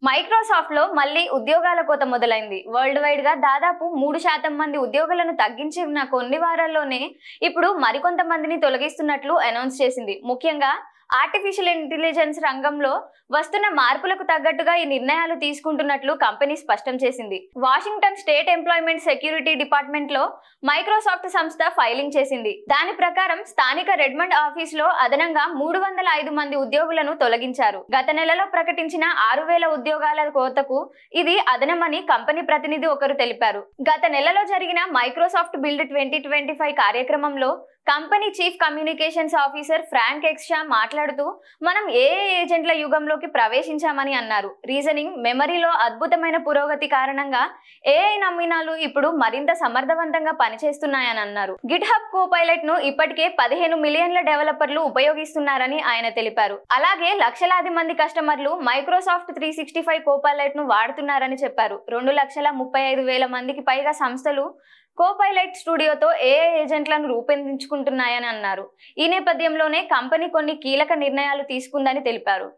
Microsoft లో మళ్ళీ ఉద్యోగాల కోత మొదలైంది. వరల్డ్ వైడ్ గా దాదాపు 3% మంది ఉద్యోగులను తగ్గించిన కొన్ని వారాల్లోనే ఇప్పుడు మరికొంతమందిని తొలగిస్తున్నట్లు అనౌన్స్ చేసింది. ముఖ్యంగా ఆర్టిఫిషియల్ ఇంటెలిజెన్స్ రంగంలో వస్తున్న మార్పులకు తగ్గట్టుగా ఈ నిర్ణయాలు తీసుకుంటున్నట్లు కంపెనీ స్పష్టం చేసింది. Washington state employment security department లో మైక్రోసాఫ్ట్ సంస్థ ఫైలింగ్ చేసింది. దాని ప్రకారం స్థానిక రెడ్మండ్ ఆఫీస్ లో అదనంగా 305 మంది ఉద్యోగులను తొలగించారు. గత నెలలో ప్రకటించిన 6000 ఉద్యోగాల కోతకు ఇది అదనమని కంపెనీ ప్రతినిధి ఒకరు తెలిపారు. గత నెలలో జరిగిన మైక్రోసాఫ్ట్ బిల్డ్ 2025 కార్యక్రమంలో కంపెనీ chief communications officer Frank X Shaw మాట్లాడుతూ, మనం ఏఐ ఏజెంట్ల యుగంలోకి ప్రవేశించామని అన్నారు. రీజనింగ్, మెమరీలో అద్భుతమైన పురోగతి కారణంగా ఏఐ నమూనాలు ఇప్పుడు మరింత సమర్థవంతంగా పనిచేస్తున్నాయని అన్నారు. గిట్ హబ్ కోపైలట్ ను ఇప్పటికే 15 మిలియన్ల డెవలపర్లు ఉపయోగిస్తున్నారని ఆయన తెలిపారు. అలాగే లక్షలాది మంది కస్టమర్లు మైక్రోసాఫ్ట్ 365 కోపైలట్ ను వాడుతున్నారని చెప్పారు. 2,35,000 మందికి పైగా సంస్థలు కోపైలట్ స్టూడియోతో ఏఐ ఏజెంట్లను రూపొందించుకుంటున్నాయని అన్నారు. ఈ నేపథ్యంలోనే కంపెనీ కొన్ని కీలక నిర్ణయాలు తీసుకుందని తెలిపారు.